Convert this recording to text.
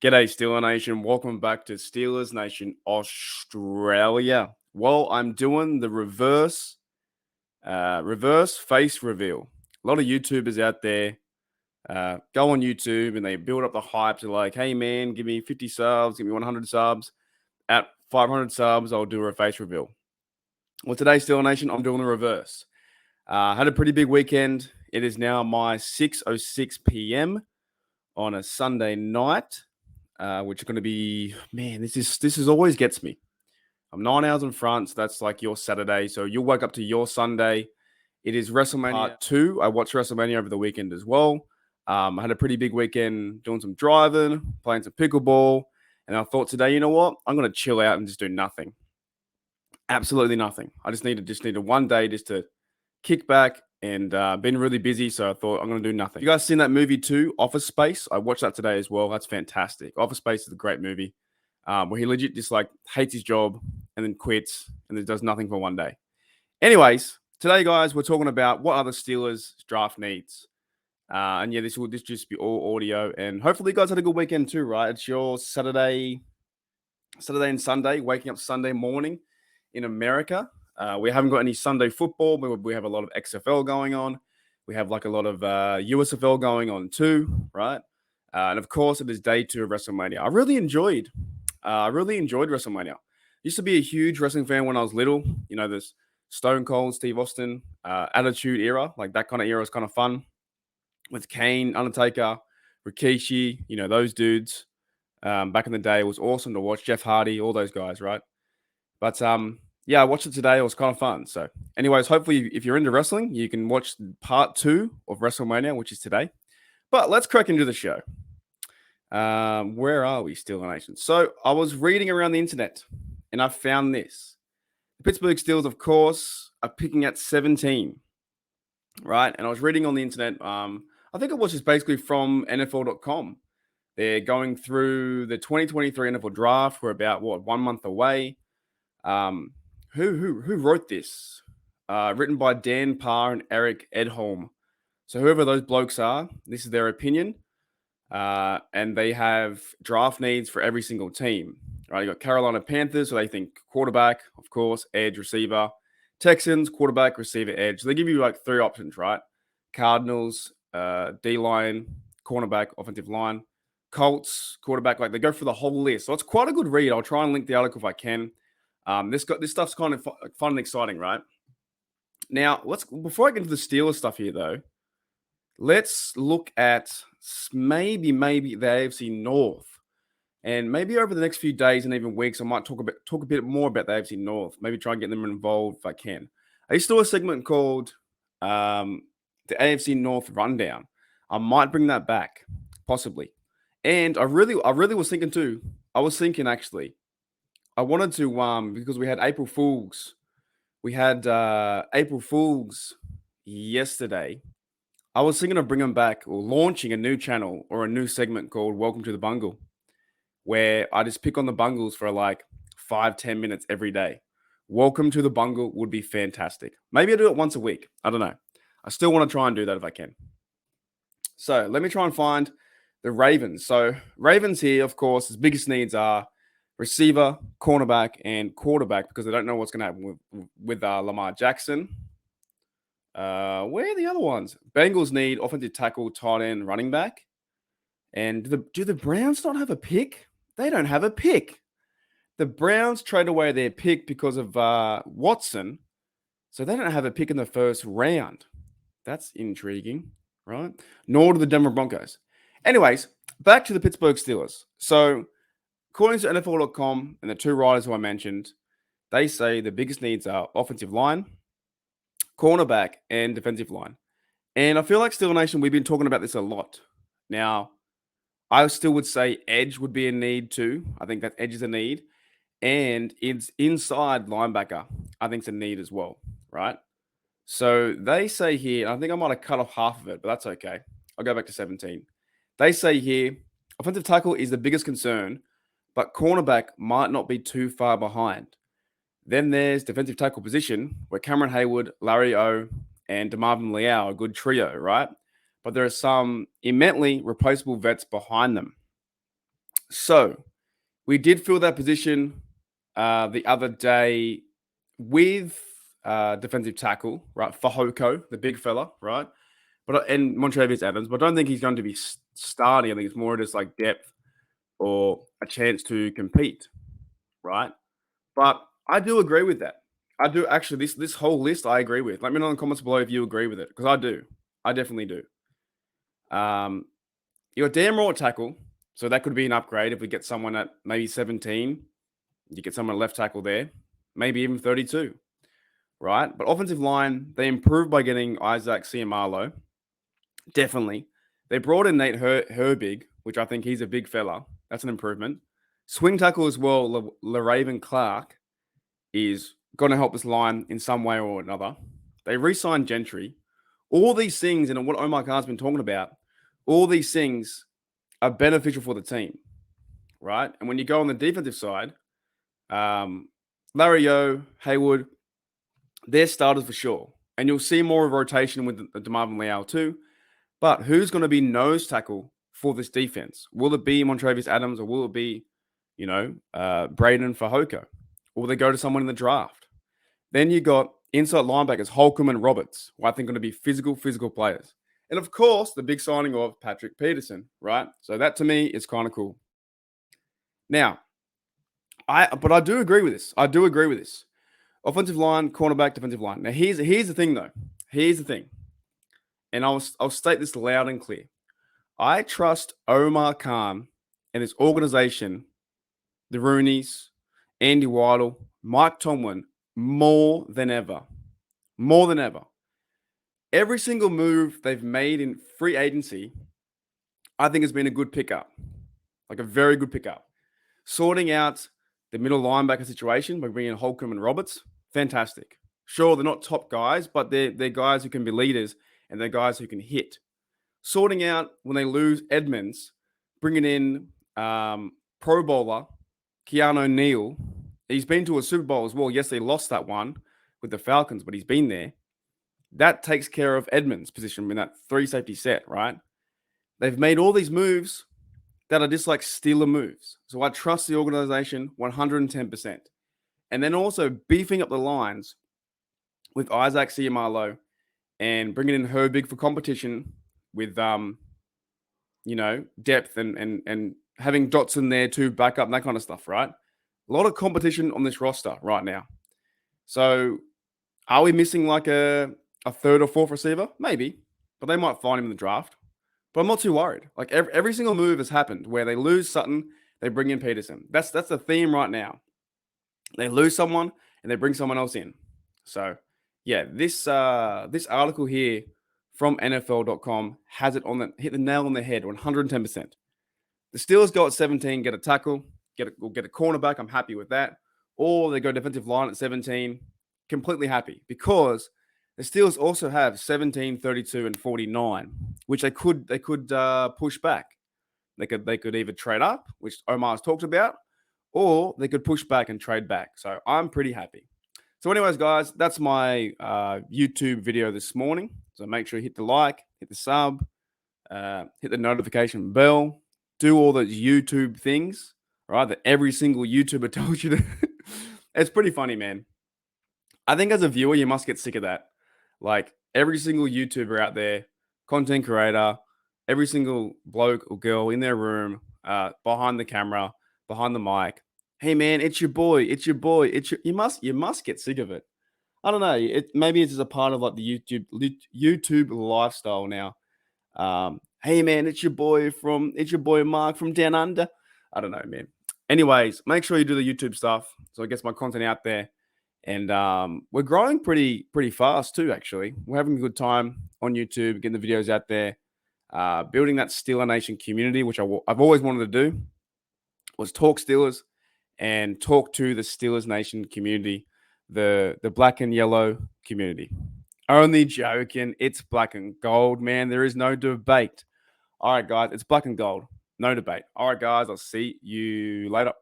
G'day, Steeler Nation. Welcome back to Steelers Nation Australia. Well, I'm doing the reverse face reveal. A lot of YouTubers out there go on YouTube and they build up the hype to like, hey man, give me 50 subs, give me 100 subs. At 500 subs, I'll do a face reveal. Well, today, Steeler Nation, I'm doing the reverse. Had a pretty big weekend. It is now my 6:06 p.m. on a Sunday night. Which is going to be, man, this is always gets me. I'm 9 hours in front, so that's like your Saturday. So you'll wake up to your Sunday. It is WrestleMania Part 2. I watched WrestleMania over the weekend as well. I had a pretty big weekend doing some driving, playing some pickleball, and I thought today, you know what? I'm going to chill out and just do nothing. Absolutely nothing. I just needed one day just to kick back and been really busy, so I thought I'm going to do nothing. You guys seen that movie too, Office Space? I watched that today as well. That's fantastic. Office Space is a great movie where he legit just like hates his job and then quits and then does nothing for one day. Anyways, today, guys, we're talking about what other Steelers draft needs. And yeah, this will just be all audio. And hopefully you guys had a good weekend too, right? It's your Saturday and Sunday, waking up Sunday morning in America. We haven't got any Sunday football, but we have a lot of XFL going on. We have like a lot of USFL going on too, right? And of course, it is day 2 of WrestleMania. I really enjoyed WrestleMania. Used to be a huge wrestling fan when I was little. You know, this Stone Cold, Steve Austin, Attitude Era, like that kind of era was kind of fun. With Kane, Undertaker, Rikishi, you know, those dudes. Back in the day, it was awesome to watch. Jeff Hardy, all those guys, right? But yeah, I watched it today. It was kind of fun. So, anyways, hopefully, if you're into wrestling, you can watch part 2 of WrestleMania, which is today. But let's crack into the show. Where are we, Steeler Nation? So, I was reading around the internet, and I found this. The Pittsburgh Steelers, of course, are picking at 17, right? And I was reading on the internet. I think it was just basically from NFL.com. They're going through the 2023 NFL Draft. We're about, 1 month away. Who wrote this? Written by Dan Parr and Eric Edholm. So whoever those blokes are, this is their opinion. And they have draft needs for every single team. Right? You got Carolina Panthers, so they think quarterback, of course, edge, receiver. Texans, quarterback, receiver, edge. So they give you like 3 options, right? Cardinals, D-line, cornerback, offensive line. Colts, quarterback, like they go for the whole list. So it's quite a good read. I'll try and link the article if I can. This stuff's kind of fun and exciting, right? Now, before I get into the Steelers stuff here, though, let's look at maybe the AFC North, and maybe over the next few days and even weeks, I might talk a bit more about the AFC North. Maybe try and get them involved if I can. I used to do a segment called the AFC North Rundown. I might bring that back, possibly. And I really was thinking too. I was thinking actually. I wanted to, because we had April Fools. We had April Fools yesterday. I was thinking of bringing back or launching a new channel or a new segment called Welcome to the Bungle, where I just pick on the bungles for like 5-10 minutes every day. Welcome to the Bungle would be fantastic. Maybe I'll do it once a week. I don't know. I still want to try and do that if I can. So let me try and find the Ravens. So Ravens here, of course, his biggest needs are receiver, cornerback, and quarterback because they don't know what's going to happen with Lamar Jackson. Where are the other ones? Bengals need offensive tackle, tight end, running back. And do the Browns not have a pick? They don't have a pick. The Browns trade away their pick because of Watson, so they don't have a pick in the first round. That's intriguing, right? Nor do the Denver Broncos. Anyways, back to the Pittsburgh Steelers. So, according to NFL.com and the 2 writers who I mentioned, they say the biggest needs are offensive line, cornerback, and defensive line. And I feel like Steeler Nation, we've been talking about this a lot. Now, I still would say edge would be a need too. I think that edge is a need. And it's inside linebacker, I think it's a need as well, right? So they say here, and I think I might have cut off half of it, but that's okay. I'll go back to 17. They say here, offensive tackle is the biggest concern, but cornerback might not be too far behind. Then there's defensive tackle position, where Cameron Hayward, Larry O, and DeMarvin Leal are a good trio, right? But there are some immensely replaceable vets behind them. So we did fill that position the other day with defensive tackle, right? Fahoko, the big fella, right? And Montrevious Adams, but I don't think he's going to be starting. I think it's more just like depth or a chance to compete, right? But I do agree with that. I do actually. This whole list I agree with. Let me know in the comments below if you agree with it, because I do. I definitely do. You got damn raw at tackle, so that could be an upgrade if we get someone at maybe 17. You get someone at left tackle there, maybe even 32, right? But offensive line, they improved by getting Isaac Ciamalo. Definitely. They brought in Nate Herbig, which I think he's a big fella. That's an improvement. Swing tackle as well, LaRaven Clark is going to help this line in some way or another. They re-signed Gentry. All these things, and what Omar Khan's been talking about, all these things are beneficial for the team, right? And when you go on the defensive side, Larry O, Haywood, they're starters for sure. And you'll see more of a rotation with DeMarvin Leal too. But who's going to be nose tackle for this defense? Will it be Montrevious Adams, or will it be, Braden Fahoko? Or will they go to someone in the draft? Then you got inside linebackers, Holcomb and Roberts, who I think are going to be physical players. And of course, the big signing of Patrick Peterson, right? So that to me is kind of cool. Now, I do agree with this. Offensive line, cornerback, defensive line. Now, here's the thing, though. Here's the thing. And I'll state this loud and clear. I trust Omar Khan and his organization, the Rooneys, Andy Weidel, Mike Tomlin, more than ever. More than ever. Every single move they've made in free agency, I think has been a good pickup. Like a very good pickup. Sorting out the middle linebacker situation by bringing in Holcomb and Roberts, fantastic. Sure, they're not top guys, but they're guys who can be leaders, and they're guys who can hit. Sorting out when they lose Edmonds, bringing in Pro Bowler Keanu Neal. He's been to a Super Bowl as well. Yes, they lost that one with the Falcons, but he's been there. That takes care of Edmonds' position in that 3 safety set, right? They've made all these moves that are just like Steeler moves. So I trust the organization 110%. And then also beefing up the lines with Isaac Ciamalo and bringing in Herbig for competition with, depth and having Dotson there to back up and that kind of stuff, right? A lot of competition on this roster right now. So are we missing like a third or fourth receiver? Maybe, but they might find him in the draft. But I'm not too worried. Like every single move has happened where they lose Sutton, they bring in Peterson. That's the theme right now. They lose someone and they bring someone else in. So yeah, this article here from NFL.com has it hit the nail on the head, 110%. The Steelers go at 17, get a tackle, get a cornerback. I'm happy with that. Or they go defensive line at 17, completely happy, because the Steelers also have 17, 32, and 49, which they could push back. They could either trade up, which Omar's talked about, or they could push back and trade back. So I'm pretty happy. So anyways, guys, that's my YouTube video this morning. So make sure you hit the like, hit the sub, hit the notification bell, do all those YouTube things, right? That every single YouTuber tells you to. It's pretty funny, man. I think as a viewer, you must get sick of that. Like every single YouTuber out there, content creator, every single bloke or girl in their room, behind the camera, behind the mic. Hey man, it's your boy. You must get sick of it. I don't know. Maybe it's just a part of like the YouTube lifestyle now. Hey man, it's your boy Mark from Down Under. I don't know, man. Anyways, make sure you do the YouTube stuff so it gets my content out there. And we're growing pretty fast too, actually. We're having a good time on YouTube, getting the videos out there, building that Steeler Nation community, which I've always wanted to do, was talk Steelers and talk to the Steelers Nation community, the black and yellow community. Only joking. It's black and gold, man. There is no debate. All right, guys, it's black and gold. No debate. All right, guys, I'll see you later.